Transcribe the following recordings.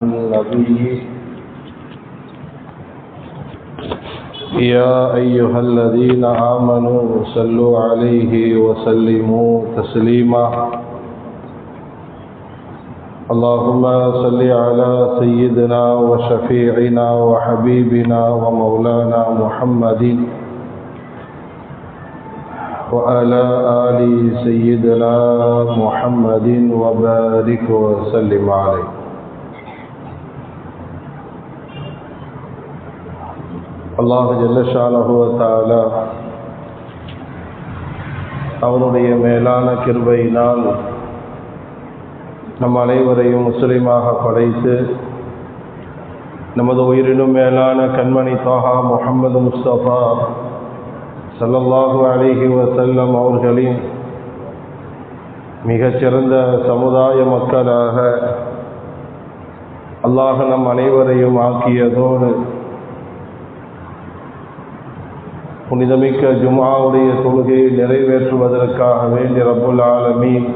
النبي يا أيها الذين آمنوا صلوا عليه وسلموا تسليما اللهم صل على سيدنا وشفيعنا وحبيبنا ومولانا محمد وعلى آل سيدنا محمد وبارك وسلم عليه. அல்லாஹ் ஜல்ல ஷானஹு வ தஆலா அவனுடைய மேலான கிருபையினால் நம் அனைவரையும் முஸ்லிமாக படைத்து நமது உயிரினும் மேலான கண்மணி தாஹா முஹம்மது முஸ்தபா ஸல்லல்லாஹு அலைஹி வஸல்லம் அவர்களின் மிகச்சிறந்த சமுதாய மக்களாக அல்லாஹ் நம் அனைவரையும் ஆக்கியதோடு புனிதமிக்க ஜும்ஆவுடைய தொழுகையை நிறைவேற்றுவதற்காக வேண்டி ரப்புல் ஆலமீன்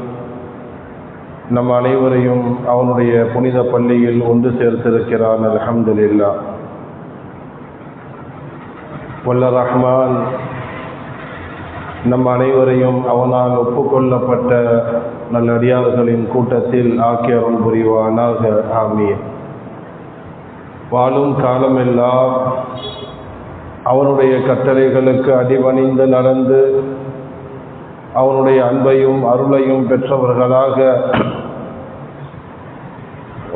நம் அனைவரையும் அவனுடைய புனித பள்ளியில் ஒன்று சேர்த்திருக்கிறான். அல்ஹம்துலில்லாஹ். வல்ல ரஹ்மான் நம் அனைவரையும் அவனால் ஒப்புக்கொள்ளப்பட்ட நல்லடியார்களின் கூட்டத்தில் ஆக்கி அருள் புரிவானாக. ஆமீன். வாழும் காலமெல்லாம் அவனுடைய கட்டளைகளுக்கு அடிபணிந்து நடந்து அவனுடைய அன்பையும் அருளையும் பெற்றவர்களாக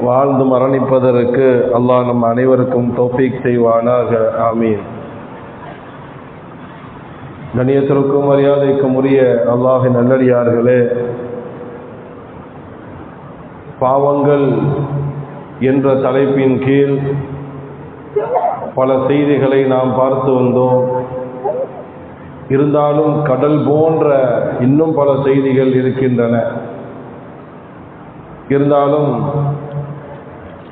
வாழ்ந்து மரணிப்பதற்கு அல்லாஹ் நம் அனைவருக்கும் தௌஃபீக் செய்வானாக. ஆமீன். கண்ணியத்திற்கும் மரியாதைக்கும் உரிய அல்லாஹின் நல்லடியார்களே, பாவங்கள் என்ற தலைப்பின் கீழ் பல செய்திகளை நாம் பார்த்து வந்தோம். இருந்தாலும் கடல் போன்ற இன்னும் பல செய்திகள் இருக்கின்றன. இருந்தாலும்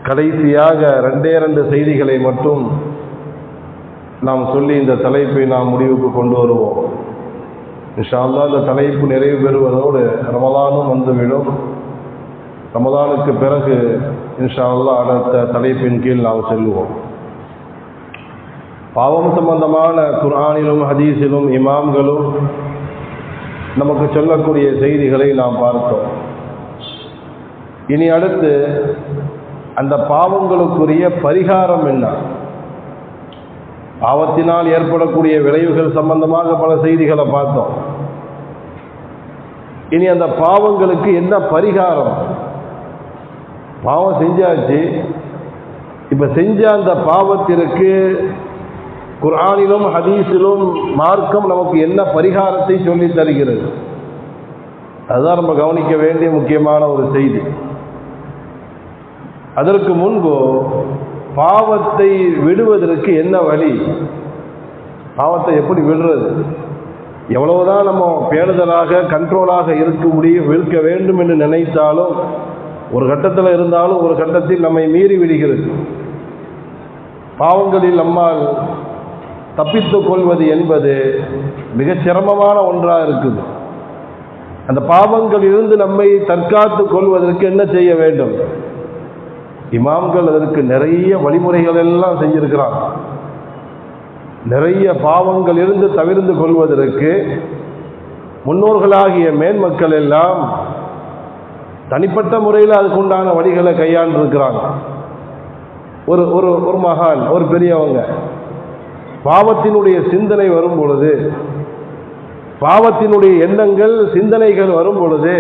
கடைசியாக ரெண்டு செய்திகளை மட்டும் நாம் சொல்லி இந்த தலைப்பை நாம் முடிவுக்கு கொண்டு வருவோம். இன்ஷா அல்லாஹ் இந்த தலைப்பு நிறைவு பெறுவதோடு ரமலானும் வந்துவிடும். ரமலானுக்கு பிறகு இன்ஷா அல்லாஹ் அடுத்த தலைப்பின் கீழ் நாம் செல்வோம். பாவம் சம்பந்தமான குர்ஆனிலும் ஹதீஸிலும் இமாம்களும் நமக்கு சொல்லக்கூடிய செய்திகளை நாம் பார்த்தோம். இனி அடுத்து அந்த பாவங்களுக்குரிய பரிகாரம் என்ன, பாவத்தினால் ஏற்படக்கூடிய விளைவுகள் சம்பந்தமாக பல செய்திகளை பார்த்தோம். இனி அந்த பாவங்களுக்கு என்ன பரிகாரம்? பாவம் செஞ்சாச்சு, இப்ப செஞ்ச அந்த பாவத்திற்கு குர்ஆனிலும் ஹதீஸிலும் மார்க்கம் நமக்கு என்ன பரிகாரத்தை சொல்லி தருகிறது? அதுதான் நம்ம கவனிக்க வேண்டிய முக்கியமான ஒரு செய்தி. அதற்கு முன்பு பாவத்தை விடுவதற்கு என்ன வழி, பாவத்தை எப்படி விடுறது? எவ்வளவுதான் நம்ம பேணுதலாக கண்ட்ரோலாக இருக்க வேண்டும் என்று நினைத்தாலும் ஒரு கட்டத்தில் இருந்தாலும் ஒரு கட்டத்தில் நம்மை மீறி விடுகிறது. பாவங்களில் நம்மால் தப்பித்துக் கொள்வது என்பது மிக சிரமமான ஒன்றாக இருக்குது. அந்த பாவங்களிலிருந்து நம்மை தற்காத்துக் கொள்வதற்கு என்ன செய்ய வேண்டும்? இமாம்கள் அதற்கு நிறைய வழிமுறைகள் எல்லாம் செஞ்சிருக்கிறாங்க. நிறைய பாவங்களிலிருந்து தவிர்த்து கொள்வதற்கு முன்னோர்களாகிய மேன்மக்கள் எல்லாம் தனிப்பட்ட முறையில் அதுக்குண்டான வழிகளை கையாண்டிருக்கிறாங்க. ஒரு ஒரு ஒரு மகான், ஒரு பெரியவங்க பாவத்தினுடைய சிந்தனை வரும் பொழுது, பாவத்தினுடைய எண்ணங்கள் சிந்தனைகள் வரும் பொழுது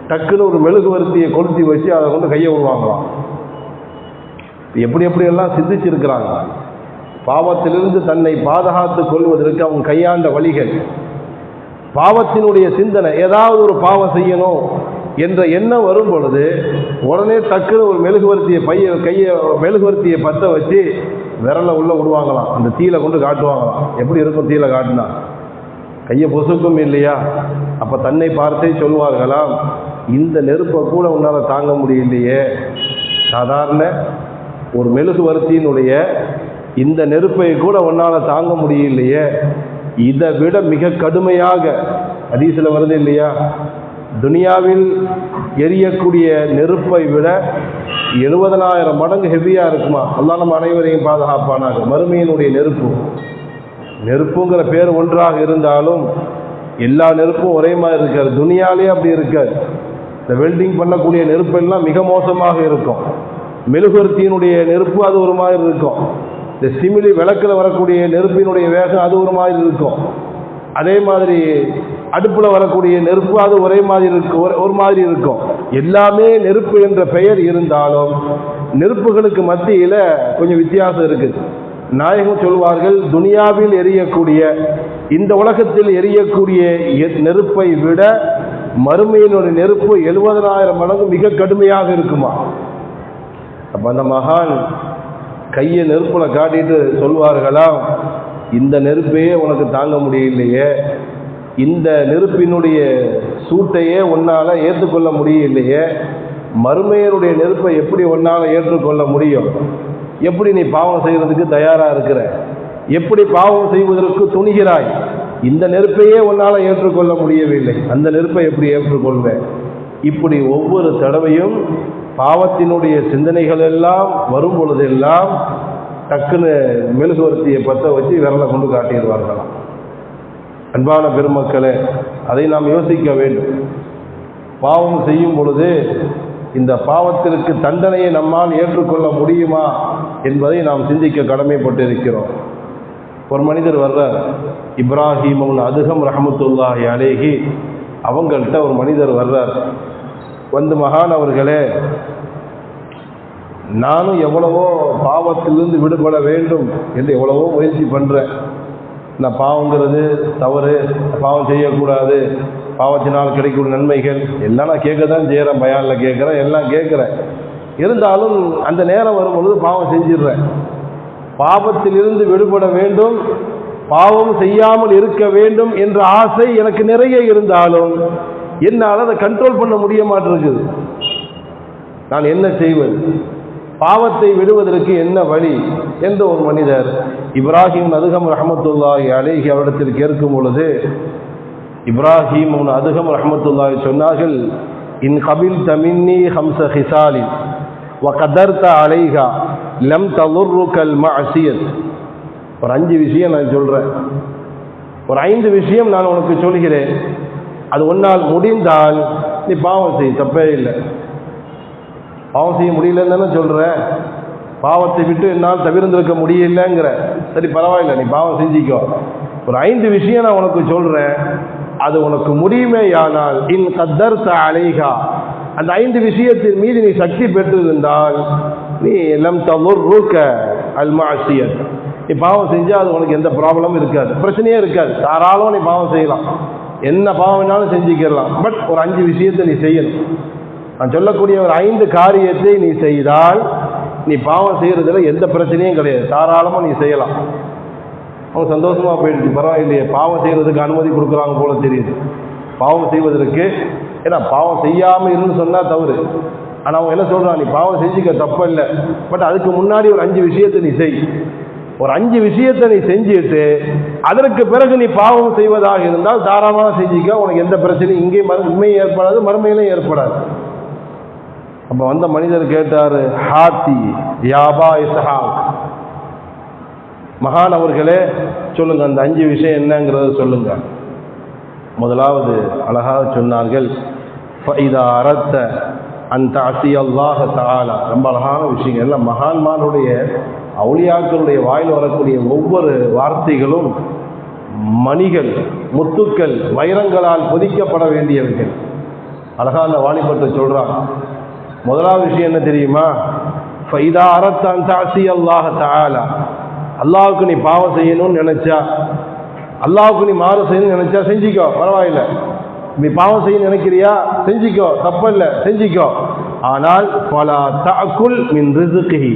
டக்குன்னு ஒரு மெழுகுவர்த்தியை கொளுத்தி வச்சு அதை கொண்டு கையை விடுவாங்களாம். எப்படி எப்படியெல்லாம் சிந்திச்சிருக்கிறாங்க. பாவத்திலிருந்து தன்னை பாதுகாத்துக் கொள்வதற்கு அவங்க கையாண்ட வழிகள். பாவத்தினுடைய சிந்தனை, ஏதாவது ஒரு பாவம் செய்யணும் என்ற எண்ணம் வரும் பொழுது உடனே டக்குன்னு ஒரு மெழுகுவர்த்தியை பற்ற வச்சு விரலை உள்ள விடுவாங்களாம். அந்த தீயில கொண்டு காட்டுவாங்களாம். எப்படி இருக்கும் தீயில காட்டினா? கையை பொசுக்கும் இல்லையா? அப்ப தன்னை பார்த்தே சொல்வார்களாம், இந்த நெருப்பை கூட உன்னால தாங்க முடியலையே, சாதாரண ஒரு மெழுகுவர்த்தியினுடைய இந்த நெருப்பை கூட உன்னால தாங்க முடியலையே, இதை விட மிக கடுமையாக ஹதீஸ்ல வருது இல்லையா, துனியாவில் எரியக்கூடிய நெருப்பை விட 70,000 மடங்கு ஹெவியாக இருக்குமா. அல்லாஹ் நம்ம அனைவரையும் பாதுகாப்பானாக. மறுமையினுடைய நெருப்புங்கிற பேர் ஒன்றாக இருந்தாலும் எல்லா நெருப்பும் ஒரே மாதிரி இருக்காது. துனியாலே அப்படி இருக்காது. இந்த வெல்டிங் பண்ணக்கூடிய நெருப்பெல்லாம் மிக மோசமாக இருக்கும். மெழுகுவர்த்தியினுடைய நெருப்பு அது ஒரு மாதிரி இருக்கும். இந்த சிமிலி விளக்கில் வரக்கூடிய நெருப்பினுடைய வேகம் அது ஒரு மாதிரி இருக்கும். அதே மாதிரி அடுப்பில் வரக்கூடிய நெருப்பு அது ஒரே மாதிரி இருக்கும், ஒரு மாதிரி இருக்கும். எல்லாமே நெருப்பு என்ற பெயர் இருந்தாலும் நெருப்புகளுக்கு மத்தியில் கொஞ்சம் வித்தியாசம் இருக்குது. நாயகம் சொல்வார்கள், துனியாவில் எரியக்கூடிய இந்த உலகத்தில் எரியக்கூடிய நெருப்பை விட மறுமையினுடைய நெருப்பு 70,000 மடங்கு மிக கடுமையாக இருக்குமா. அப்போ அந்த மகான் கையை நெருப்பில் காட்டிட்டு சொல்வார்களாம், இந்த நெருப்பையே உனக்கு தாங்க முடியலையே, இந்த நெருப்பினுடைய சூட்டையே உன்னால் ஏற்றுக்கொள்ள முடியலையே, மறுமையினுடைய நெருப்பை எப்படி உன்னால் ஏற்றுக்கொள்ள முடியும்? எப்படி நீ பாவம் செய்வதற்கு தயாராக இருக்கிற? எப்படி பாவம் செய்வதற்கு துணிகிறாய்? இந்த நெருப்பையே உன்னால் ஏற்றுக்கொள்ள முடியவில்லை, அந்த நெருப்பை எப்படி ஏற்றுக்கொள்வேன்? இப்படி ஒவ்வொரு தடவையும் பாவத்தினுடைய சிந்தனைகள் எல்லாம் வரும் பொழுதெல்லாம் டக்குன்னு மெழுகுவர்த்தியை பற்ற வச்சு விரலை கொண்டு காட்டிடுவார்களாம். அன்பான பெருமக்களே, அதை நாம் யோசிக்க வேண்டும். பாவம் செய்யும் பொழுது இந்த பாவத்திற்கு தண்டனையை நம்மால் ஏற்றுக்கொள்ள முடியுமா என்பதை நாம் சிந்திக்க கடமைப்பட்டிருக்கிறோம். ஒரு மனிதர் வர்றார், இப்ராஹிம் அதுகம் ரஹமத்துல்லாஹி அலைஹி அவங்கள்ட்ட ஒரு மனிதர் வர்றார். வந்து, மகான் அவர்களே, நானும் எவ்வளவோ பாவத்திலிருந்து விடுபட வேண்டும் என்று எவ்வளவோ முயற்சி பண்ணுறேன். நான் பாவங்கிறது தவறு, பாவம் செய்யக்கூடாது, பாவத்தினால் கிடைக்கக்கூடிய நன்மைகள் எல்லாம் நான் கேட்க தான் செய்கிறேன், பயானில் கேட்குறேன், எல்லாம் கேட்குறேன். இருந்தாலும் அந்த நேரம் வரும்பொழுது பாவம் செஞ்சிடுறேன். பாவத்திலிருந்து விடுபட வேண்டும், பாவம் செய்யாமல் இருக்க வேண்டும் என்ற ஆசை எனக்கு நிறைய இருந்தாலும் என்னால் அதை கண்ட்ரோல் பண்ண முடிய மாட்டிருக்குது. நான் என்ன செய்வது? பாவத்தை விடுவதற்கு என்ன வழி என்று ஒரு மனிதர் இப்ராஹிம் அதுகம் ரஹமத்துல்லாஹி அலைஹி அவரிடத்தில் கேட்கும் பொழுது, இப்ராஹிம் அதுகம் ரஹமத்துல்லாஹி சொன்னார்கள், இன் கபில் தமின்னி ஹம்ச ஹிசாலின் வ கதர்த அலைஹா லம் தலுர்ருகல் மஅசியத். ஒரு 5 விஷயம் நான் சொல்கிறேன், ஒரு 5 விஷயம் நான் உனக்கு சொல்கிறேன், அது ஒன்னால் முடிந்தால் நீ பாவம் செய், தப்பே இல்லை. பாவம் செய்ய முடியலன்னு தானே சொல்கிறேன், பாவத்தை விட்டு என்னால் தவிர்ந்திருக்க முடியலங்கிற. சரி, பரவாயில்ல, நீ பாவம் செஞ்சிக்கோ. ஒரு 5 விஷயம் நான் உனக்கு சொல்கிறேன், அது உனக்கு முடியுமேயானால் இன் கத்தர்த அலைஹா, அந்த 5 விஷயத்தின் மீது நீ சக்தி பெற்றிருந்தால் நீ லம் தலுர்ருக அல் மஅசியத், நீ பாவம் செஞ்சால் அது உனக்கு எந்த ப்ராப்ளமும் இருக்காது, பிரச்சனையே இருக்காது. தாராளமாக நீ பாவம் செய்யலாம், என்ன பாவம் வேணாலும் செஞ்சுக்கலாம். பட் ஒரு 5 விஷயத்தை நீ செய்யணும். நான் சொல்லக்கூடிய ஒரு 5 காரியத்தை நீ செய்தால் நீ பாவம் செய்கிறதுல எந்த பிரச்சனையும் கிடையாது, தாராளமாக நீ செய்யலாம். அவங்க சந்தோஷமாக போயிடுச்சு, பரவாயில்லையே, பாவம் செய்கிறதுக்கு அனுமதி கொடுக்குறாங்க போல தெரியுது. பாவம் செய்வதற்கு, ஏன்னா பாவம் செய்யாமல் இருந்து சொன்னால் தவறு. ஆனால் அவங்க என்ன சொல்கிறான், நீ பாவம் செஞ்சுக்க, தப்பில்லை, பட் அதுக்கு முன்னாடி ஒரு 5 விஷயத்தை நீ செய். ஒரு 5 விஷயத்தை நீ செஞ்சுட்டு அதற்கு பிறகு நீ பாவம் செய்வதாக இருந்தால் தாராளமாக செஞ்சுக்க, உனக்கு எந்த பிரச்சனையும் இங்கே உண்மையும் ஏற்படாது, மறுமையிலும் ஏற்படாது. அப்போ வந்த மனிதர் கேட்டார், ஹாத்தி யாபா இஸ்ஹாக், மகான் அவர்களே சொல்லுங்க, அந்த 5 விஷயம் என்னங்கிறத சொல்லுங்க. முதலாவது அழகாக சொன்னார்கள், ஃபஇதா அரத்த அன் தஅஸி அல்லாஹ் தஆலா. ரொம்ப அழகான விஷயங்கள் எல்லாம். மகான்மாருடைய அவுலியாக்களுடைய வாயில் வரக்கூடிய ஒவ்வொரு வார்த்தைகளும் மணிகள், முத்துக்கள், வைரங்களால் பொதிக்கப்பட வேண்டியவர்கள். அழகான வாலிபத்தை சொல்றான். முதலாவது விஷயம் என்ன தெரியுமா? ஃபஇதா அரத்த அன் தஅஸி அல்லாஹ் தஆலா, அல்லாஹ்வுக்கு நீ பாவம் செய்யணும்னு நினைச்சா, அல்லாஹ்வுக்கு நீ மாறு செய்யணும்னு நினைச்சா செஞ்சிக்கோ, பரவாயில்லை. நீ பாவம் செய்ய நினைக்கிறியா, செஞ்சிக்கோ, தப்பில்லை, செஞ்சிக்கோ. ஆனால் ஃபலா தஅகுல் மின் ரிஸ்கிஹி,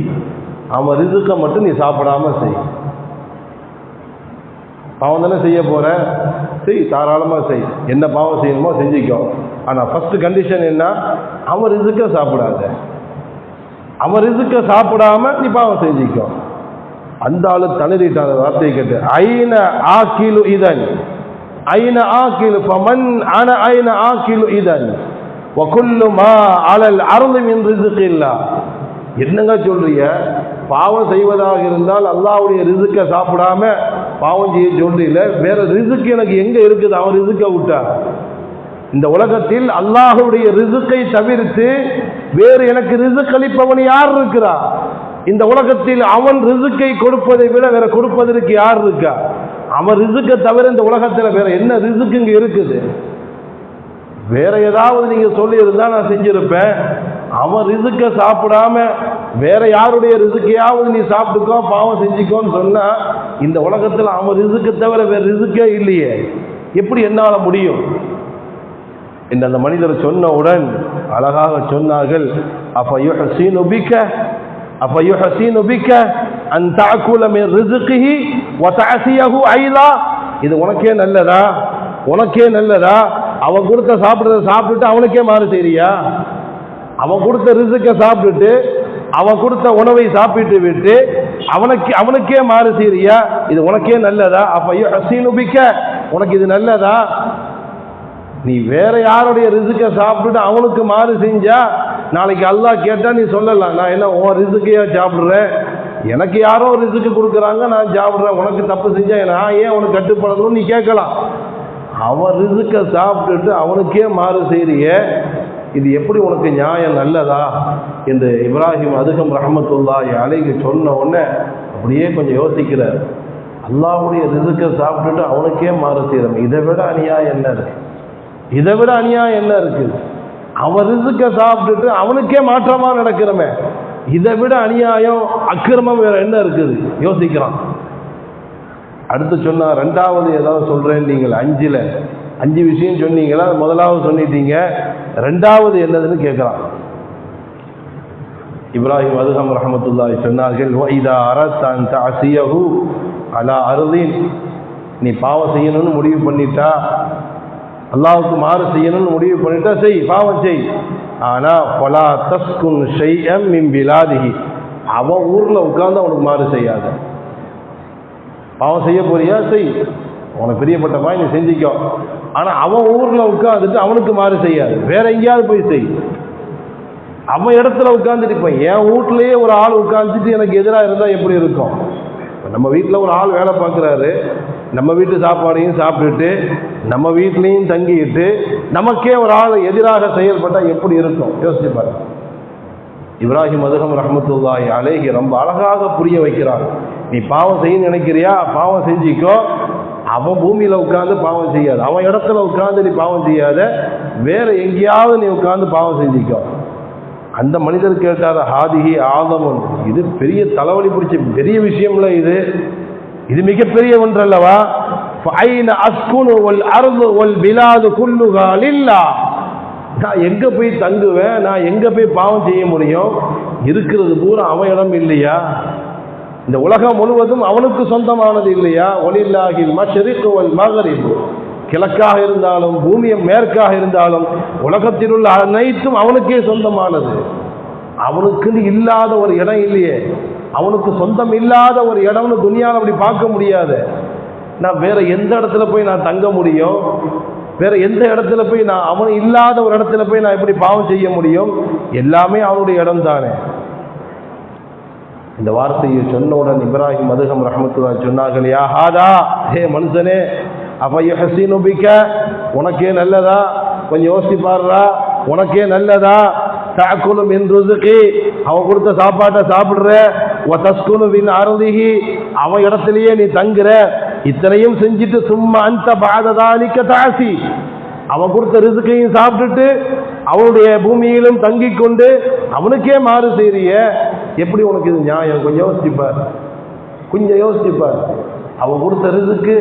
அவன் ரிஸ்கை மட்டும் நீ சாப்பிடாம செய். பாவம் தானே செய்ய போற, செய், தாராளமாக செய், என்ன பாவம் செய்யணுமோ செஞ்சிக்கோ. ஆனால் ஃபர்ஸ்ட் கண்டிஷன் என்ன? அவன் ரிஸ்கை சாப்பிடாத, அவன் ரிஸ்கை சாப்பிடாம நீ பாவம் செஞ்சிக்கோ. அந்த ஆளு தனிட்டான வார்த்தையை கேட்டு, ஐன ஆக்கிலு இதன், ஐன ஆகிலு ஃபமன் அன ஐன ஆகிலு இதன் வகுல்லு மா அலல் அர்தி மின் ரிஸ்கில்லாஹ். என்னங்க சொல்றீங்க? பாவம் செய்வதாக இருந்தால் அல்லாஹ்வுடைய ரிஸ்கை சாப்பிடாம பாவம் செய்ய சொல்றீல, வேற ரிஸ்க் எனக்கு எங்க இருக்குது? அவன் ரிஸ்கை விட்டா இந்த உலகத்தில் அல்லாஹ்வுடைய ரிஸ்கை தவிர்த்து வேறு எனக்கு ரிஸ்க் அளிப்பவன் யார் இருக்கிறா? இந்த உலகத்தில் அவன் ரிஸ்கை கொடுப்பதை விட வேற கொடுப்பதற்கு யார் இருக்கா? அவன் ரிஸ்கை தவிர இந்த உலகத்தில் வேற என்ன ரிஸ்க் இங்க இருக்குது? வேற ஏதாவது நீங்க சொல்லி இருந்தா நான் செஞ்சிருப்பேன். அவன் ரிஸ்கை சாப்பிடாம வேற யாருடைய ரிஸ்கையாவது நீ சாப்பிட்டுக்கோ பாவம் செஞ்சுக்கோன்னு சொன்னா இந்த உலகத்தில் அவன் ரிஸ்கை தவிர வேற ரிஸ்கே இல்லையே, எப்படி என்னால முடியும் என்று அந்த மனிதர் சொன்னவுடன் அழகாக சொன்னார்கள், அஃபயுஹ்ஸினு பிக அன் தஅகுல மின் ரிஸ்கிஹி வ தஅசியஹு ஐலா. இது உனக்கே நல்லதா? உனக்கே நல்லதா? அவன் கொடுத்த சாப்பிட்றத சாப்பிட்டுட்டு அவனுக்கே மாறு செய்றியா? அவன் கொடுத்த ரிஸ்கை சாப்பிட்டுட்டு அவன் கொடுத்த உணவை சாப்பிட்டு விட்டு அவனுக்கே மாறு செய்றியா? இது உனக்கே நல்லதா? அஃபயுஹ்ஸினு பிக, உனக்கு இது நல்லதா? நீ வேற யாருடைய ரிஸ்கை சாப்பிட்டுட்டு அவனுக்கு மாறு செஞ்சா நாளைக்கு அல்லாஹ் கேட்டா நீ சொல்லலாம், நான் என்ன உன் ரிஸ்கையா சாப்பிடுறேன், எனக்கு யாரோ ரிஸ்க்கு கொடுக்குறாங்க நான் சாப்பிடுறேன், உனக்கு தப்பு செஞ்சா நான் ஏன் உனக்கு கட்டுப்படணும்னு நீ கேட்கலாம். அவன் ரிஸ்கை சாப்பிட்டுட்டு அவனுக்கே மாறு செய்றிய, இது எப்படி உனக்கு நியாயம் நல்லதா என்று இப்ராஹிம் அதுகம் ரஹ்மத்துல்லாஹி அலைஹி சொன்ன உடனே அப்படியே கொஞ்சம் யோசிக்கிறார். அல்லாஹ்வுடைய ரிஸ்கை சாப்பிட்டுட்டு அவனுக்கே மாறு செய்யறோம், இதை விட அநியாயம் என்ன இருக்கு? இதை விட அநியாயம் என்ன இருக்கு? அவன் ரிஸ்கை சாப்பிட்டுட்டு அவனுக்கே மாற்றமா நடக்கிறமே, இதை விட அநியாயம் அக்கிரமம் வேற என்ன இருக்குது? யோசிக்கிறான். அடுத்து சொன்னா ரெண்டாவது ஏதாவது சொல்றேன், நீங்கள் 5 விஷயம் சொன்னீங்களா? முதலாவது சொல்லிட்டீங்க, ரெண்டாவது என்னதுன்னு கேட்கிறான். இப்ராஹிம் அதுகம் ரஹ்மத்துல்லாஹி சொன்னார்கள், இதா அரத்த அன் தஅசியஹு அலா அர்தின், நீ பாவம் செய்யணும்னு முடிவு பண்ணிட்டா, அல்லாஹ்வுக்கு மாறு செய்யணும்னு முடிவு பண்ணிட்டா செய், பாவம் செய். ஆனா ஃபலா தஸ்குன் ஷைஅம் மின் பிலாதிஹி, அவன் ஊர்ல உட்கார்ந்து அவனுக்கு மாறு செய்யாத. பாவம் செய்ய போறியா செய், உனக்கு பிரியப்பட்ட மாதிரி நீ செஞ்சிக்கோ. ஆனா அவன் ஊர்ல உட்கார்ந்துட்டு அவனுக்கு மாறு செய்யாது, வேற எங்கேயாவது போய் செய். அவன் இடத்துல உட்கார்ந்துட்டு, இப்ப என் வீட்லயே ஒரு ஆள் உட்கார்ந்துட்டு எனக்கு எதிராக இருந்தா எப்படி இருக்கும்? நம்ம வீட்டில் ஒரு ஆள் வேலை பார்க்குறாரு, நம்ம வீட்டு சாப்பாடையும் சாப்பிட்டுட்டு நம்ம வீட்லேயும் தங்கிட்டு நமக்கே ஒரு ஆள் எதிராக செயல்பட்டால் எப்படி இருக்கும்? யோசிச்சு பாருங்க. இப்ராஹிம் அதுகம் ரஹ்மத்துல்லாஹி அலைஹி ரொம்ப அழகாக புரிய வைக்கிறார். நீ பாவம் செய்ய நினைக்கிறியா, பாவம் செஞ்சிக்கோ. அவன் பூமியில் உட்கார்ந்து பாவம் செய்யாது, அவன் இடத்துல உட்கார்ந்து நீ பாவம் செய்யாத, வேற எங்கேயாவது நீ உட்கார்ந்து பாவம் செஞ்சிக்கோ. அந்த மனிதர் கேட்டார், ஹாதிஹி ஆதமுன், இது பெரிய தலைவலி பிடிச்ச பெரிய விஷயம்ல, இது மிகப்பெரிய ஒன்றல்லவா? ஃபைன அஸ்குனு வல் அர்து வல் பிலாது குல்லுஹா லில்லாஹ், நான் எங்க போய் தங்குவேன், நான் எங்க போய் பாவம் செய்ய முடியும்? இருக்கிறது பூரா அவன் இடம் இல்லையா? இந்த உலகம் முழுவதும் அவனுக்கு சொந்தமானது இல்லையா? வலில்லாஹில் மஷ்ரிக் வல் மக்ரிப், கிழக்காக இருந்தாலும் பூமியை மேற்காக இருந்தாலும் உலகத்தில் உள்ள அனைத்தும் அவனுக்கே சொந்தமானது. அவனுக்கு இல்லாத ஒரு இடம் இல்லையே, அவனுக்கு சொந்தம் இல்லாத ஒரு இடம்னு துனியாவில் அப்படி பார்க்க முடியாது. நான் வேற எந்த இடத்துல போய் நான் தங்க முடியும்? வேற எந்த இடத்துல போய் நான் அவன் இல்லாத ஒரு இடத்துல போய் நான் எப்படி பாவம் செய்ய முடியும்? எல்லாமே அவனுடைய இடம் தானே. இந்த வார்த்தையை சொன்னவுடன் இப்ராஹிம் அதுகம் ரஹ்மத்துல்லாஹி சொன்னார்கள், யா ஹாதா, ஹே மனுஷனே, அஃபயுஹ்ஸினு பிக, உனக்கே நல்லதா? கொஞ்சம் யோசிச்சு பாருடா, உனக்கே நல்லதா? தஅகுலு மின் ரிஸ்கி, அவன் கொடுத்த சாப்பாட்டை சாப்பிடுற, வ தஸ்குனு மின் அர்திஹி, அவன் இடத்திலேயே நீ தங்குற, இத்தனையும் செஞ்சுட்டு சும்மா அன்த பஅத தாலிக தஅசி, அவன் கொடுத்த ரிஸ்கையும் சாப்பிட்டுட்டு அவனுடைய பூமியிலும் தங்கி கொண்டு அவனுக்கே மாறு செய்றிய, எப்படி உனக்கு இது நியாயம்? கொஞ்சம் யோசிப்பார், கொஞ்சம் யோசிப்பார். அவன் கொடுத்த ரிஸ்க்கு,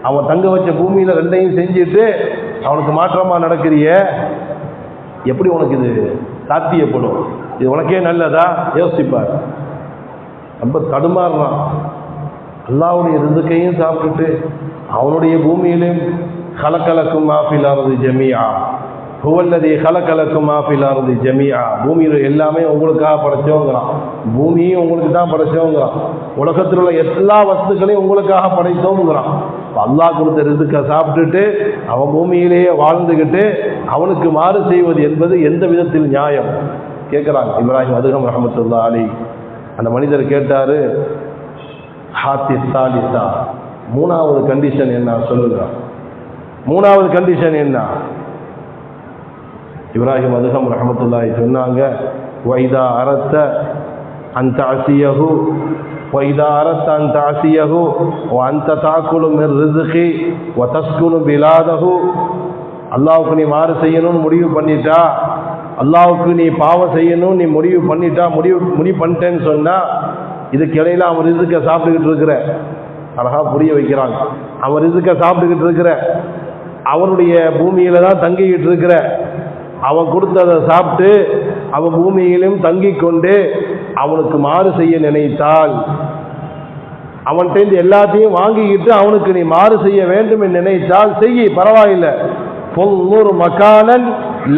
அவன் தங்க வச்ச பூமியில ரெண்டையும் செஞ்சுட்டு அவனுக்கு மாற்றமா நடக்கிறிய, எப்படி உனக்கு இது சாத்தியப்படும்? இது உனக்கே நல்லதா? யோசிப்பார். ரொம்ப தடுமாறுறான். அல்லாஹ்வுடைய ரிஸ்கையும் சாப்பிட்டுட்டு அவனுடைய பூமியிலும் ஹலகலக்கும் மா ஃபில் அர்தி ஜமீஆ ஹுவல்லதி ஹலகலக்கும் மா ஃபில் அர்தி ஜமீஆ, பூமியில் எல்லாமே உங்களுக்காக படைச்சோங்கிறான், பூமியும் உங்களுக்கு தான் படைச்சோங்கிறான், உலகத்தில் உள்ள எல்லா வஸ்துக்களையும் உங்களுக்காக படைத்தோங்கிறான். அல்லாஹ் கொடுத்த ரிஸ்கை சாப்பிட்டுட்டு அவன் பூமியிலேயே வாழ்ந்துக்கிட்டு அவனுக்கு மாறு செய்வது என்பது எந்த விதத்தில் நியாயம் கேட்குறாங்க இப்ராஹிம் அதுகம் ரஹமத்துல்லாஹி அலைஹி. அந்த மனிதர் கேட்டார், ஹாத்தி சாலிசா, மூணாவது கண்டிஷன் என்ன சொல்லுங்க, மூணாவது கண்டிஷன் என்ன? இப்ராஹிம் அதுகம் ரஹமத்துல்லாஹி சொன்னாங்க, வைதா அரத்த அந்த அசியகு وإذا أردت أن تعصيه وأنت تأكل من رزقه وتسكن بلاده. அல்லாஹ்வுக்கு நீ மாறு செய்யணும்னு முடிவு பண்ணிட்டா, அல்லாஹ்வுக்கு நீ பாவம் செய்யணும் நீ முடிவு பண்ணிட்டா, முடிவு பண்ணிட்டேன்னு சொன்னா, இதுக்கு இடையில அவன் ரிஸ்கை சாப்பிட்டுக்கிட்டு இருக்கிற, அழகா புரிய வைக்கிறாங்க, அவன் ரிஸ்கை சாப்பிட்டுக்கிட்டு இருக்கிற, அவனுடைய பூமியில தான் தங்கிக்கிட்டு இருக்கிற, அவன் கொடுத்ததை சாப்பிட்டு அவன் பூமியிலும் தங்கி கொண்டு அவனுக்கு மாறு செய்ய நினைத்தால், அவன்கிட்ட எல்லாத்தையும் வாங்கிக்கிட்டு அவனுக்கு நீ மாறு செய்ய வேண்டும் என்று நினைத்தால் செய்ய, பரவாயில்லை. பொல்லூர் மகானன்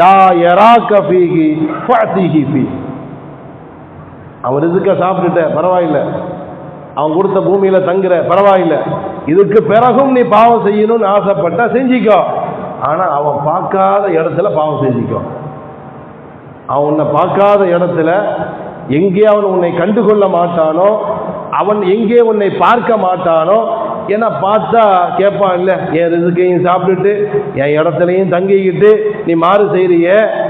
லா யராக ஃபீஹி ஃபஅதிஹி ஃபீ. அவன் ரிஸ்கை சாப்பிட்டுட்ட, பரவாயில்லை. அவன் கொடுத்த பூமியில தங்குற, பரவாயில்லை. இதுக்கு பிறகும் நீ பாவம் செய்யணும்னு ஆசைப்பட்டா செஞ்சிக்கோ. ஆனா அவன் பார்க்காத இடத்துல பாவம் செஞ்சிக்கோ. அவன் உன்னை பார்க்காத இடத்துல, எங்கே அவன் உன்னை கண்டுகொள்ள மாட்டானோ, அவன் எங்கே உன்னை பார்க்க மாட்டானோ, ஏன்னா பார்த்தா கேட்பான், இல்லை என் ரிஸ்கையும் சாப்பிட்டுட்டு என் இடத்துலையும் தங்கிக்கிட்டு நீ மாறு செய்றிய,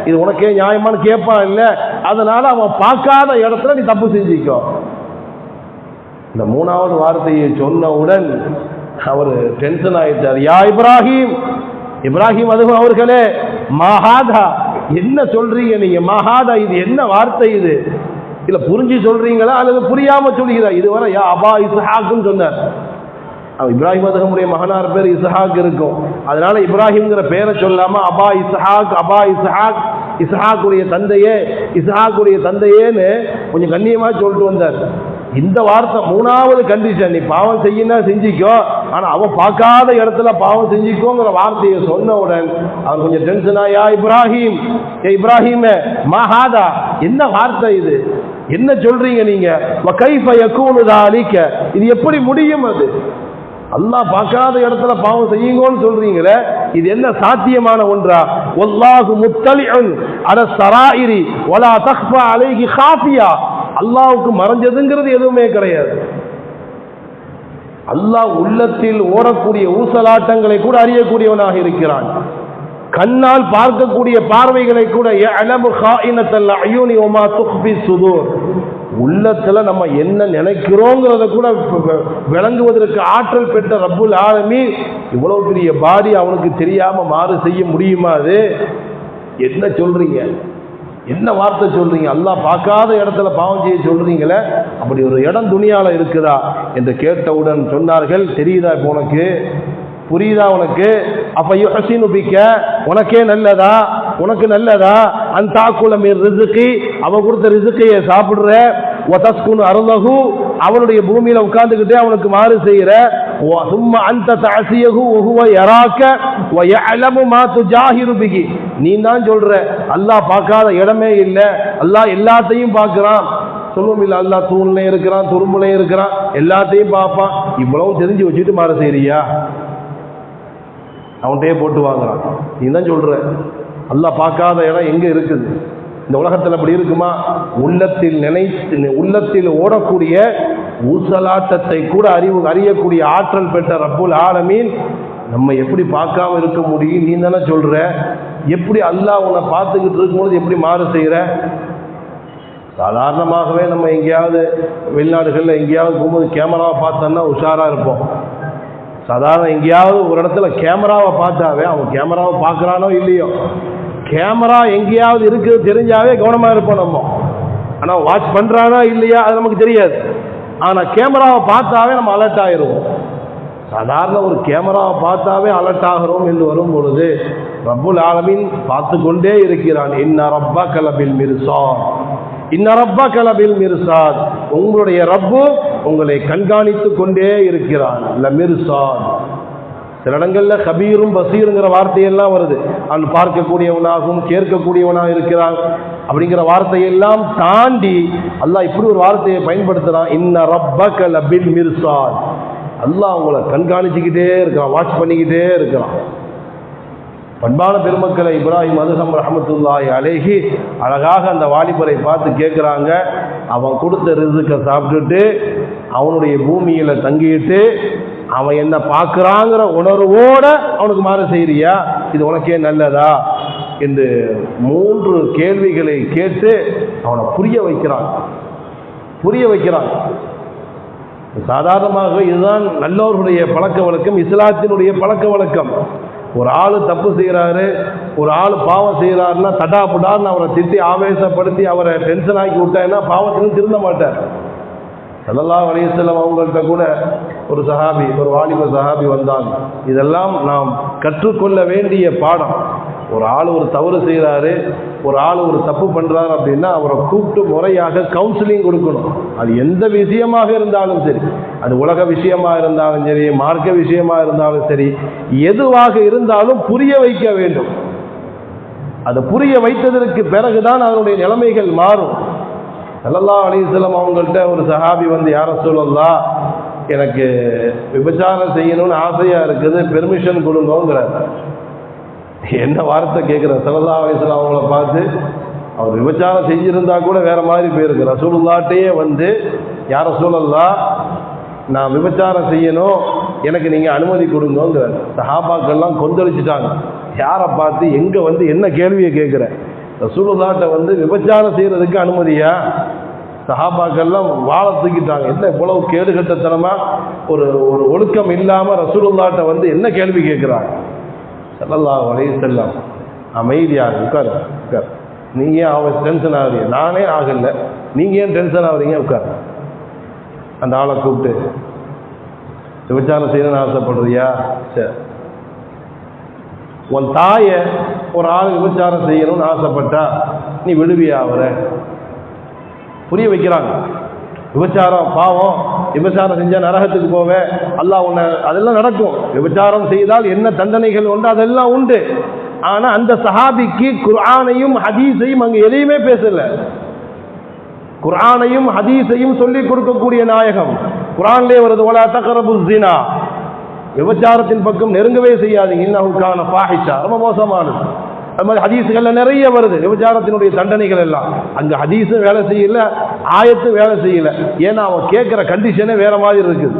இது உனக்கே நியாயமானு கேட்பான், இல்லை. அதனால அவன் பார்க்காத இடத்துல நீ தப்பு செஞ்சிக்கோ. இந்த மூணாவது வார்த்தையை சொன்னவுடன் அவர் டென்ஷன் ஆயிட்டார். யா இப்ராஹிம், இப்ராஹிம் அதுவும் அவர்களே, மஹாதா, என்ன சொல்றீங்க நீங்க? மஹாதா, இது என்ன வார்த்தை? இது இல்ல புரிஞ்சு சொல்றீங்களா அல்லது புரியாம சொல்கிறா? இதுவரை யா அபா இஸ்ஹாக்னு சொன்னார். இப்ராஹிம் அதுகமுடைய மகனார் பேர் இஸ்ஹாக் இருக்கும், அதனால இப்ராஹிம்ங்கிற பேரை சொல்லாம அபா இஸ்ஹாக், அபா இஸ்ஹாக், இஸ்ஹாக்குடைய தந்தையே, இஸ்ஹாக்குடைய தந்தையேன்னு கொஞ்சம் கண்ணியமா சொல்லிட்டு வந்தார். இந்த வார்த்தை மூணாவது கண்டிஷன், நீ பாவம் செய்யினா செஞ்சிக்கோ, ஆனா அவன் பார்க்காத இடத்துல பாவம் செஞ்சிக்கோங்கிற வார்த்தையை சொன்னவுடன் அவர் கொஞ்சம் டென்ஷனா, யா இப்ராஹிம், ஏ இப்ராஹிமே, மஹாதா, என்ன வார்த்தை இது? என்ன சொல்றீங்க நீங்க? வகைஃப யகூனு ذلك, இது எப்படி முடியும்? அது அல்லாஹ் பார்க்காத இடத்துல பாவம் செய்யுங்கன்னு சொல்றீங்களே, இது என்ன சாத்தியமான ஒன்றா? வல்லாஹு முத்தலிஉன் அலா ஸராயிரி வலா தக்ஃபா அலைஹி காஃபியா. அல்லாஹ்வுக்கு மறைஞ்சதுங்கிறது எதுவுமே கிடையாது. அல்லாஹ் உள்ளத்தில் ஓடக்கூடிய ஊசலாட்டங்களை கூட அறியக்கூடியவனாக இருக்கிறான். கண்ணால் பார்க்கக்கூடிய பார்வைகளை கூட யஅலமு காயினத்தல் அயூனி வமா துக்ஃபி சுதூர். உள்ளத்துல நம்ம என்ன நினைக்கிறோங்கிறத கூட விளங்குவதற்கு ஆற்றல் பெற்ற ரப்புல் ஆலமீன் இவ்வளவு பெரிய பாடி அவனுக்கு தெரியாம மாறு செய்ய முடியுமா? அது என்ன சொல்றீங்க? என்ன வார்த்தை சொல்றீங்க? அல்லாஹ் பார்க்காத இடத்துல பாவம் செய்ய சொல்றீங்களே, அப்படி ஒரு இடம் துனியால இருக்குதா என்று கேட்டவுடன் சொன்னார்கள், தெரியுதா இப்போ உனக்கு, புரியுதா உனக்கு? அப்ப யுஹ்சினு பிக்க, உனக்கே நல்லதா, உனக்கு நல்லதா? அன் தாக்குல மிர் ரிஸ்கி, அவன் கொடுத்த ரிஸ்கையை சாப்பிடுற, வதஸ்குனு அர்லஹு, அவனுடைய பூமியில உட்கார்ந்துகிட்டே அவனுக்கு மாறு செய்யற, சும்மா அன்த தஅசியஹு வஹுவ யராக வ யஅலமு மா துஜாஹிரு பிஹி. நீ தான் சொல்ற அல்லாஹ் பார்க்காத இடமே இல்லை, அல்லாஹ் எல்லாத்தையும் பார்க்கிறான். சொல்லுவோம் இல்லை, அல்லாஹ் தூண்லையும் இருக்கிறான், துரும்புலையும் இருக்கிறான், எல்லாத்தையும் பார்ப்பான். இவ்வளவு தெரிஞ்சு வச்சுட்டு மாறு செய்யறியா? அவன்கிட்டயே போட்டு வாங்குறான். நீ தான் சொல்ற அல்லாஹ் பார்க்காத இடம் எங்க இருக்குது? இந்த உலகத்தில் அப்படி இருக்குமா? உள்ளத்தில் ஓடக்கூடிய ஊசலாட்டத்தை கூட அறியக்கூடிய ஆற்றல் பெற்ற ரப்புல் ஆலமீன் நம்ம எப்படி பார்க்காம இருக்க முடியும்? நீ தானே சொல்ற. எப்படி அல்லாஹ் உன்னை பார்த்துக்கிட்டு இருக்கும்போது எப்படி மாறு செய்யற? சாதாரணமாகவே நம்ம எங்கேயாவது வெளிநாடுகளில் எங்கேயாவது போகும்போது கேமராவை பார்த்தோன்னா உஷாரா இருப்போம். சாதாரண எங்கேயாவது ஒரு இடத்துல கேமராவை பார்த்தாவே, அவன் கேமராவை பார்க்குறானோ இல்லையோ, கேமரா எங்கேயாவது இருக்குது தெரிஞ்சாவே கவனமாக இருப்போம் நம்ம. ஆனால் வாட்ச் பண்ணுறானா இல்லையா அது நமக்கு தெரியாது. ஆனால் கேமராவை பார்த்தாவே நம்ம அலர்ட் ஆகிருவோம். சாதாரண ஒரு கேமராவை பார்த்தாவே அலர்ட் ஆகிறோம் என்று வரும் பொழுது ரப்புல் ஆலமீன் பார்த்து கொண்டே இருக்கிறான். இன்ன ரப்பக லபில் மிர்சாத், இன்ன ரப்பக லபில் மிர்சாத், உங்களுடைய ரப்பு உங்களை கண்காணித்து கொண்டே இருக்கிறான். லமிர்சாத். சில இடங்கள்ல கபீரும் பசீருங்கிற வார்த்தையெல்லாம் வருது. அவன் பார்க்கக்கூடியவனாகவும் கேட்கக்கூடியவனாக இருக்கிறான் அப்படிங்கிற வார்த்தையெல்லாம் தாண்டி அல்லாஹ் இப்படி ஒரு வார்த்தையை பயன்படுத்துறான். இன்ன ரப்பக லபில் மிர்சாத், அல்லாஹ் அவங்கள கண்காணிச்சுக்கிட்டே இருக்கிறான், வாட்ச் பண்ணிக்கிட்டே இருக்கிறான். பண்பான பெருமக்களை இப்ராஹிம் அதுகம் ரஹமத்துல்லாஹி அலைஹி அழகாக அந்த வாலிபரை பார்த்து கேட்குறாங்க, அவன் கொடுத்த ரிஸ்கை சாப்பிட்டுட்டு அவனுடைய பூமியில் தங்கிட்டு அவன் என்ன பார்க்குறாங்கிற உணர்வோட அவனுக்கு மாறு செய்கிறியா, இது உனக்கே நல்லதா என்று 3 கேள்விகளை கேட்டு அவனை புரிய வைக்கிறான். சாதாரணமாக இதுதான் நல்லவர்களுடைய பழக்க வழக்கம், இஸ்லாத்தினுடைய பழக்க வழக்கம். ஒரு ஆள் தப்பு செய்கிறாரு, ஒரு ஆள் பாவம் செய்கிறாருன்னா தடாபுடான்னு அவரை திட்டி ஆவேசப்படுத்தி அவரை டென்ஷன் ஆக்கி விட்டாங்கன்னா பாவத்திலும் திருந்த மாட்டார். ஸல்லல்லாஹு அலைஹி வஸல்லம் அவங்கள்ட்ட கூட ஒரு சஹாபி, ஒரு வாலிப சஹாபி வந்தாங்க. இதெல்லாம் நாம் கற்றுக்கொள்ள வேண்டிய பாடம். ஒரு ஆள் ஒரு தவறு செய்கிறாரு, ஒரு ஆள் ஒரு தப்பு பண்ணுறாரு அப்படின்னா அவரை கூப்பிட்டு முறையாக கவுன்சிலிங் கொடுக்கணும். அது எந்த விஷயமாக இருந்தாலும் சரி, அது உலக விஷயமாக இருந்தாலும் சரி, மார்க்க விஷயமாக இருந்தாலும் சரி, எதுவாக இருந்தாலும் புரிய வைக்க வேண்டும். அதை புரிய வைத்ததற்கு பிறகுதான் அதனுடைய நிலைமைகள் மாறும். ஸல்லல்லாஹு அலைஹி வஸல்லம் அவங்கள்ட்ட ஒரு சஹாபி வந்து, யா ரசூலல்லாஹ், எனக்கு விபச்சாரம் செய்யணும்னு ஆசையாக இருக்குது, பெர்மிஷன் கொடுங்கோங்கிறார். என்ன வார்த்தை கேட்குறார்? ஸல்லல்லாஹு அலைஹி வஸல்லம் அவங்கள பார்த்து, அவர் விபச்சாரம் செஞ்சிருந்தா கூட வேற மாதிரி போயிருக்கு. ரசூலுல்லாஹ்ட்டே வந்து, யா ரசூலல்லாஹ், நான் விபச்சாரம் செய்யணும், எனக்கு நீங்கள் அனுமதி கொடுங்கோங்கிறார். சஹாபாக்கள்லாம் கொந்தளிச்சுட்டாங்க. யாரை பார்த்து எங்கே வந்து என்ன கேள்வியை கேட்குற? ரசூலுல்லாஹ்ட்ட வந்து விபச்சாரம் செய்கிறதுக்கு அனுமதியா? சஹாபாக்கள்லாம் வாழை தூக்கிட்டாங்க. என்ன இவ்வளவு கேடுகட்டத்தனமா ஒரு ஒழுக்கம் இல்லாமல் ரசூலுல்லாஹ்ட்ட வந்து என்ன கேள்வி கேட்குறாங்க? ஸல்லல்லாஹு அலைஹி வஸல்லம் அமைதியாக உட்கார். நீங்கள் ஏன் டென்ஷன் ஆகுறீங்க? நானே ஆகலை, நீங்கள் ஏன் டென்ஷன் ஆகுறீங்க? உட்கார். அந்த ஆளை கூப்பிட்டு, விபச்சாரம் செய்யணும்னு ஆசைப்படுறியா? சரி, உன் தாயை ஒரு ஆள் விபச்சாரம் செய்யணும்னு ஆசைப்பட்டா நீ விடுவியா அவரை? புரிய வைக்கிறாங்க. விபச்சாரம் பாவம், விபச்சாரம் செஞ்சால் நரகத்துக்கு போவேன், அல்லாஹ் உன்னை, அதெல்லாம் நடக்கும். விபச்சாரம் செய்தால் என்ன தண்டனைகள் உண்டு, அதெல்லாம் உண்டு. ஆனால் அந்த சஹாபிக்கு குர்ஆனையும் ஹதீஸையும் அங்கே எதையுமே பேசல. குர்ஆனையும் ஹதீஸையும் சொல்லிக் கொடுக்கக்கூடிய நாயகம். குர்ஆன்லேயே வருது, வலா தக்ரபுஸ் ஸினா, விபச்சாரத்தின் பக்கம் நெருங்கவே செய்யாதீங்க, இன்னஹு கான ஃபாஹிஷா, ரொம்ப மோசமானது. அது மாதிரி ஹதீஸுகள்ல நிறைய வருது விபச்சாரத்தினுடைய தண்டனைகள் எல்லாம். அங்கே ஹதீஸும் வேலை செய்யல, ஆயத்தும் வேலை செய்யல. ஏன்னா அவன் கேட்குற கண்டிஷனே வேற மாதிரி இருக்குது.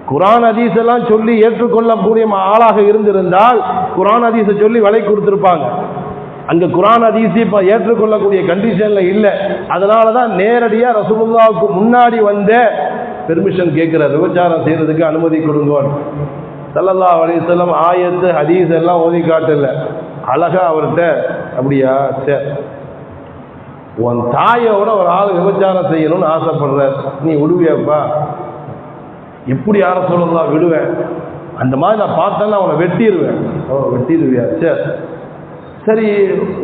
குர்ஆன் ஹதீஸ் எல்லாம் சொல்லி ஏற்றுக்கொள்ளக்கூடிய ஆளாக இருந்திருந்தால் குர்ஆன் ஹதீஸை சொல்லி விலை கொடுத்துருப்பாங்க. அங்கே குர்ஆன் ஹதீஸ் இப்போ ஏற்றுக்கொள்ளக்கூடிய கண்டிஷனில் இல்லை. அதனால தான் நேரடியாக ரசூலுல்லாஹ்வுக்கு முன்னாடி வந்த பெர்மிஷன் கேட்குறார், விபச்சாரம் செய்கிறதுக்கு அனுமதி கொடுங்கோன்னு. ஸல்லல்லாஹு அலைஹி வஸல்லம் ஆயத்து ஹதீஸ் எல்லாம் ஓதி காட்டல, அழகா அவர்கிட்ட, அப்படியா, சரி, உன் தாயோட ஒரு ஆள் விபச்சாரம் செய்யணும்னு ஆசைப்படுற, நீ விடுவியாப்பா? எப்படி யார சொல்லலாம்? விடுவேன். அந்த மாதிரி நான் பார்த்தேன்னா அவனை வெட்டிடுவேன். வெட்டிடுவியா? சரி சரி,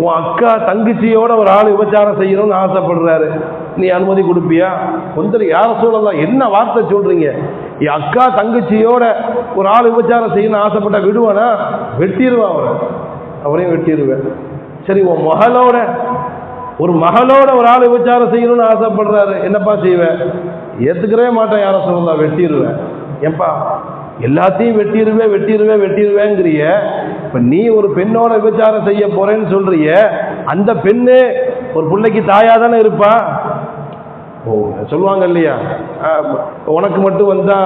உன் அக்கா தங்கச்சியோட ஒரு ஆள் விபச்சாரம் செய்யணும்னு ஆசைப்படுறாரு, நீ அனுமதி கொடுப்பியா? கொஞ்சம் யார சொல்லலாம், என்ன வார்த்தை சொல்றீங்க? என் அக்கா தங்கச்சியோட ஒரு ஆள் விபச்சாரம் செய்யணும்னு ஆசைப்பட்டா விடுவானா? வெட்டிடுவான் அவரையும் வெட்டிடுவேன். சரி, உன் மகளோட ஒரு ஆள் விபச்சாரம் செய்யணும்னு ஆசைப்படுறாரு, என்னப்பா செய்வேன்? ஏற்றுக்கவே மாட்டேன், யார சொல்லலாம், வெட்டிடுவேன். ஏப்பா எல்லாத்தையும் வெட்டிடுவேங்கிறிய, இப்போ நீ ஒரு பெண்ணோட விபச்சாரம் செய்ய போறேன்னு சொல்றிய, அந்த பெண்ணு ஒரு பிள்ளைக்கு தாயா தானே இருப்பா? சொல்லுவாங்க இல்லையா, உனக்கு மட்டும் வந்தா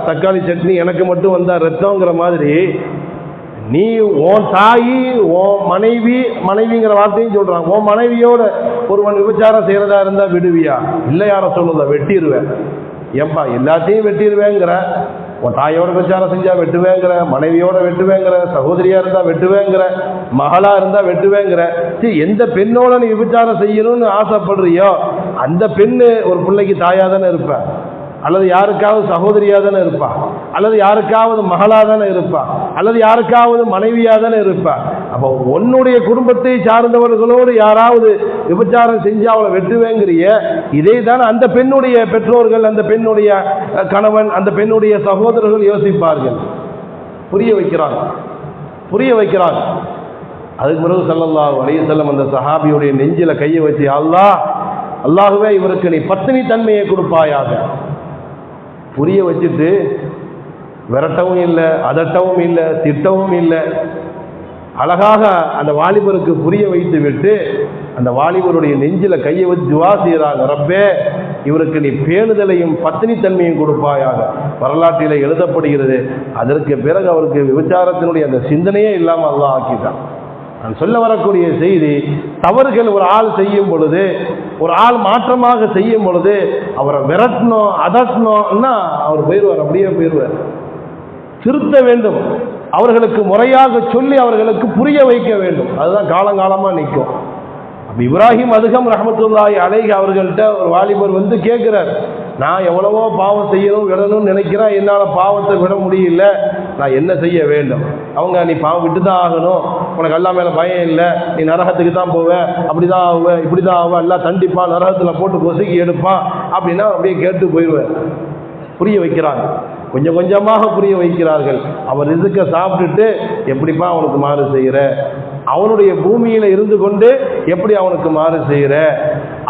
தக்காளி சட்னி, எனக்கு மட்டும் வந்தா ரத்தங்கிற மாதிரி, நீ உன் தாயி, உன் மனைவிங்கிற வார்த்தையும் சொல்றாங்க, உன் மனைவியோட ஒருவன் விபச்சாரம் செய்யறதா இருந்தா விடுவியா? இல்லை, யார சொல்லுதா, வெட்டிடுவேன். ஏன்பா எல்லாத்தையும் வெட்டிடுவேங்கிற? உன் தாயோட விபச்சாரம் செஞ்சா வெட்டுவேங்கிற, மனைவியோட வெட்டுவேங்கிற, சகோதரியா இருந்தா வெட்டுவேங்கிற, மகளா இருந்தா வெட்டுவேங்கிற. சரி, எந்த பெண்ணோட நீ விபச்சாரம் செய்யணும்னு ஆசைப்படுறியோ அந்த பெண்ணு ஒரு பிள்ளைக்கு தாயா தானே இருப்ப, அல்லது யாருக்காவது சகோதரியா தானே இருப்பா, அல்லது யாருக்காவது மகளா தானே இருப்பா, அல்லது யாருக்காவது மனைவியா தானே இருப்பா. அப்போ உன்னுடைய குடும்பத்தை சார்ந்தவர்களோடு யாராவது விபச்சாரம் செஞ்சு அவளை வெட்டுவேங்கிறிய, இதே தானே அந்த பெண்ணுடைய பெற்றோர்கள், அந்த பெண்ணுடைய கணவன், அந்த பெண்ணுடைய சகோதரர்கள் யோசிப்பார்கள். புரிய வைக்கிறாங்க. அதுக்கு பிறகு ஸல்லல்லாஹு அலைஹி வஸல்லம் அந்த சஹாபியுடைய நெஞ்சில கையை வச்சு, அல்லாஹ்வே இவருக்கு நீ பத்தினி தன்மையை கொடுப்பாயாக. புரிய வச்சுட்டு விரட்டவும் இல்லை, அதட்டவும் இல்லை, திட்டவும் இல்லை. அழகாக அந்த வாலிபருக்கு புரிய வைத்து விட்டு அந்த வாலிபருடைய நெஞ்சில் கையை வச்சு துவா செய்கிறாங்க, ரப்பே இவருக்கு நீ பேணுதலையும் பத்தினி தன்மையும் கொடுப்பாயாக. வரலாற்றில் எழுதப்படுகிறது. அதற்கு பிறகு அவருக்கு விபச்சாரத்தினுடைய அந்த சிந்தனையே இல்லாமல் அல்லாஹ் ஆக்கிட்டான். நான் சொல்ல வரக்கூடிய செய்தி, தவறுகள் ஒரு ஆள் செய்யும் பொழுது, ஒரு ஆள் மாற்றமாக செய்யும் பொழுது அவரை விரட்டணும், அதட்டணும்னா அவர் போயிடுவார், அப்படியே போயிடுவார். திருத்த வேண்டும், அவர்களுக்கு முறையாக சொல்லி அவர்களுக்கு புரிய வைக்க வேண்டும். அதுதான் காலங்காலமாக நிற்கும். அப்போ இப்ராஹிம் அதுகம் ரஹ்மத்துல்லாஹி அலைஹி அவர்கள்ட்ட ஒரு வாலிபர் வந்து கேட்குறார், நான் எவ்வளவோ பாவம் செய்யணும் விடணும்னு நினைக்கிறேன், என்னால் பாவத்தை விட முடியல, நான் என்ன செய்ய வேண்டும்? அவங்க, நீ பாவம் விட்டு தான் ஆகணும், உனக்கு அல்லா மேலே பயம் இல்லை, நீ நரகத்துக்கு தான் போவ, அப்படி தான் ஆகுவ, இப்படி தான் ஆகுவ, எல்லாம் தண்டிப்பான், நரகத்தில் போட்டு கொசுக்கி எடுப்பான் அப்படின்னா அப்படியே கேட்டு போயிடுவேன். புரிய வைக்கிறாங்க, கொஞ்சம் கொஞ்சமாக புரிய வைக்கிறார்கள். அவர் ரிஸ்கை சாப்பிட்டுட்டு எப்படிப்பா அவனுக்கு மாறு செய்கிற, அவனுடைய பூமியில் இருந்து கொண்டு எப்படி அவனுக்கு மாறு செய்கிற,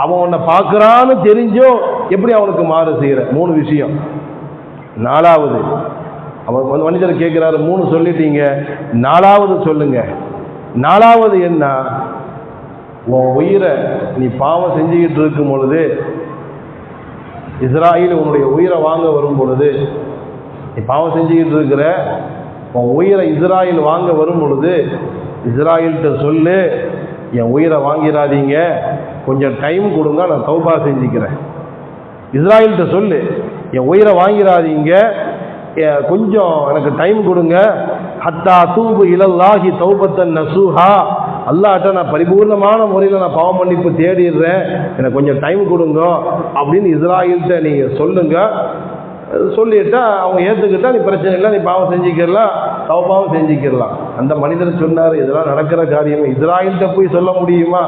அவன் உன்னை பார்க்குறான்னு தெரிஞ்சோ எப்படி அவனுக்கு மாறு செய்கிற. 3 விஷயம். 4வது அவர் மனிதர் கேட்குறாரு, 3 சொல்லிட்டீங்க, 4வது சொல்லுங்க. 4வது என்ன? உன் உயிரை நீ பாவம் செஞ்சுக்கிட்டு இருக்கும் பொழுது, இஸ்ராயில் உன்னுடைய உயிரை வாங்க வரும் பொழுது, நீ பாவம் செஞ்சுக்கிட்டு இருக்கிற உன் உயிரை இஸ்ராயில் வாங்க வரும் பொழுது இஸ்ராயில்கிட்ட சொல்லு, என் உயிரை வாங்கிடாதீங்க, கொஞ்சம் டைம் கொடுங்க, நான் தௌபா செஞ்சுக்கிறேன். இஸ்ராயில்கிட்ட சொல்லு, என் உயிரை வாங்கிடாதீங்க, கொஞ்சம் எனக்கு டைம் கொடுங்க. ஹத்தா தூபு இலல்லாஹி தௌபத்தன் நசூஹா, அல்லாஹ்ட்ட நான் பரிபூர்ணமான முறையில் நான் பாவம் மன்னிப்பு தேடிடுறேன், எனக்கு கொஞ்சம் டைம் கொடுங்க அப்படின்னு இஸ்ராயில்கிட்ட நீங்கள் சொல்லுங்க. சொல்லிட்டா அவங்க ஏற்றுக்கிட்டா நீ பிரச்சனை இல்லை, நீ பாவம் செஞ்சுக்கிடலாம், தௌபாவும் செஞ்சுக்கிடலாம். அந்த மனிதர் சொன்னார், இதெல்லாம் நடக்கிற காரியம், இஸ்ராயில்கிட்ட போய் சொல்ல முடியுமா?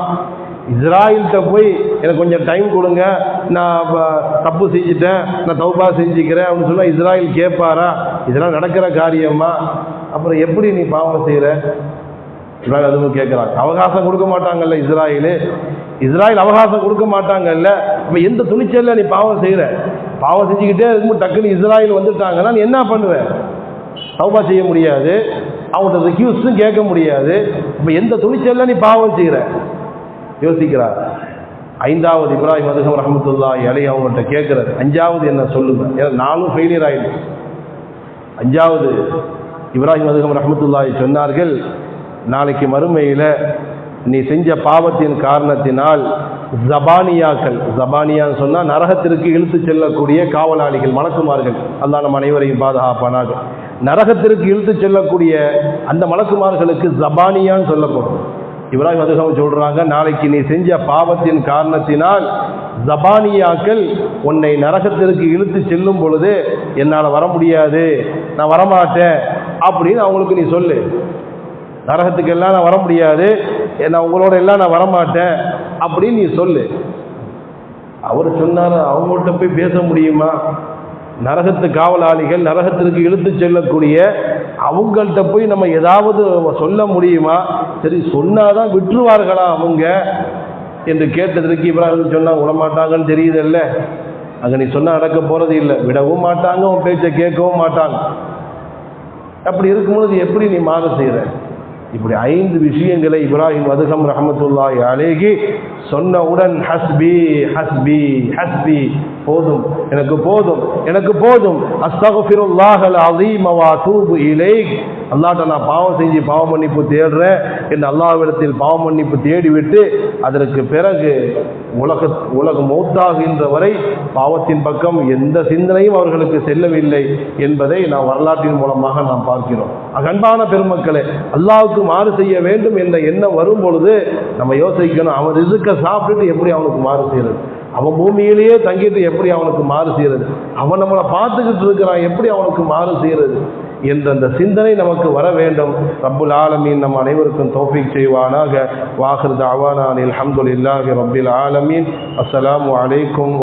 இஸ்ராயில்கிட்ட போய் எனக்கு கொஞ்சம் டைம் கொடுங்க, நான் தப்பு செஞ்சுட்டேன், நான் தௌபா செஞ்சுக்கிறேன் அப்படின்னு சொன்னால் இஸ்ராயில் கேட்பாரா? இதெல்லாம் நடக்கிற காரியமா? அப்புறம் எப்படி நீ பாவம் செய்கிற? இஸ்ராயில் அதுவும் கேட்குறாங்க. அவகாசம் கொடுக்க மாட்டாங்கல்ல இஸ்ராயில் அவகாசம் கொடுக்க மாட்டாங்கல்ல. இப்போ எந்த துணிச்சல்ல நீ பாவம் செய்கிற? பாவம் செஞ்சுக்கிட்டே இருக்கும்போது டக்குன்னு இஸ்ராயில் வந்துட்டாங்கன்னா நீ என்ன பண்ணுவேன்? தௌபா செய்ய முடியாது, அவங்கள்ட்ட ரிக்யூஸ்டும் கேட்க முடியாது. இப்போ எந்த துணிச்சல்ல நீ பாவம் செய்கிற? யோசிக்கிறார். 5வது இப்ராஹிம் அதுகம் ரஹ்மத்துல்லாஹி அலைஹி அவங்கள்ட்ட கேட்குறாரு, 5வது என்ன சொல்லுங்க? ஏன்னா 4 ஃபெயிலியர் ஆயிடுச்சு. 5வது இப்ராஹிம் அதுகம் ரஹ்மத்துல்லாஹி சொன்னார்கள், நாளைக்கு மறுமையில் நீ செஞ்ச பாவத்தின் காரணத்தினால் ஜபானியாக்கள், ஜபானியான்னு சொன்னால் நரகத்திற்கு இழுத்து செல்லக்கூடிய காவலாளிகள், மலக்குமார்கள், அல்லாஹ் நம் அனைவரையும் பாதுகாப்பானாக. நரகத்திற்கு இழுத்து செல்லக்கூடிய அந்த மலக்குமார்களுக்கு ஜபானியான்னு சொல்லப்படும். இப்ராஹிம் அதுகம் சொல்கிறாங்க, நாளைக்கு நீ செஞ்ச பாவத்தின் காரணத்தினால் ஜபானியாக்கள் உன்னை நரகத்திற்கு இழுத்து செல்லும் பொழுது என்னால் வர முடியாது, நான் வரமாட்டேன் அப்படின்னு அவங்களுக்கு நீ சொல்லு. நரகத்துக்கு எல்லாம் நான் வர முடியாது, நான் உங்களோட எல்லாம் நான் வரமாட்டேன் அப்படின்னு நீ சொல்லு. அவர் சொன்னார், அவங்கள்ட்ட போய் பேச முடியுமா? நரகத்து காவலாளிகள், நரகத்திற்கு இழுத்து செல்லக்கூடிய அவங்கள்ட்ட போய் நம்ம ஏதாவது சொல்ல முடியுமா? சரி, சொன்னாதான் விட்டுருவார்களா அவங்க என்று கேட்டதற்கு இப்ராஹிம் சொன்னா, விடமாட்டாங்கன்னு தெரியுதில்ல, அங்கே நீ சொன்னால் நடக்க போகிறது இல்லை, விடவும் மாட்டாங்க, உன் பேச்சை கேட்கவும் மாட்டாங்க. அப்படி இருக்கும்போது எப்படி நீ மாறு செய்கிற? இப்படி 5 விஷயங்களை இப்ராஹிம் அதுகம் ரஹ்மத்துல்லாஹி அலைஹி சொன்னவுடன் ஹஸ்பி ஹஸ்பி ஹஸ்பி, போதும், எனக்கு போதும், எனக்கு போதும், அஸ்தக்ஃபிருல்லாஹல் அஸீம் வ அதூபு இலைஹ், அல்லாஹ்ட்ட நான் பாவம் செஞ்சு பாவ மன்னிப்பு தேடுறேன் என்று அல்லாஹ்விடத்தில் பாவ மன்னிப்பு தேடிவிட்டு அதற்கு பிறகு உலகம் மௌத்தாகின்ற வரை பாவத்தின் பக்கம் எந்த சிந்தனையும் அவர்களுக்கு செல்லவில்லை என்பதை நாம் வரலாற்றின் மூலமாக நாம் பார்க்கிறோம். அன்பான பெருமக்களே, அல்லாஹ்வுக்கு மாறு செய்ய வேண்டும் என்ற எண்ணம் வரும் பொழுது நம்ம யோசிக்கணும், அவன் ரிஸ்கை சாப்பிட்டுட்டு எப்படி அவனுக்கு மாறு செய்யறது? அவன் பூமியிலேயே தங்கிட்டு எப்படி அவனுக்கு மாறு செய்யறது? அவன் நம்மளை பார்த்துக்கிட்டு இருக்கிறான், எப்படி அவனுக்கு மாறு செய்யறது என்ற அந்த சிந்தனை நமக்கு வர வேண்டும். ரப்புல் ஆலமீன் நம் அனைவருக்கும் தௌஃபீக் செய்வானாக. வாஹிர் தஅவானா அல்ஹம்துலில்லாஹி ரப்பில் ஆலமீன். அஸ்ஸலாமு அலைக்கும்.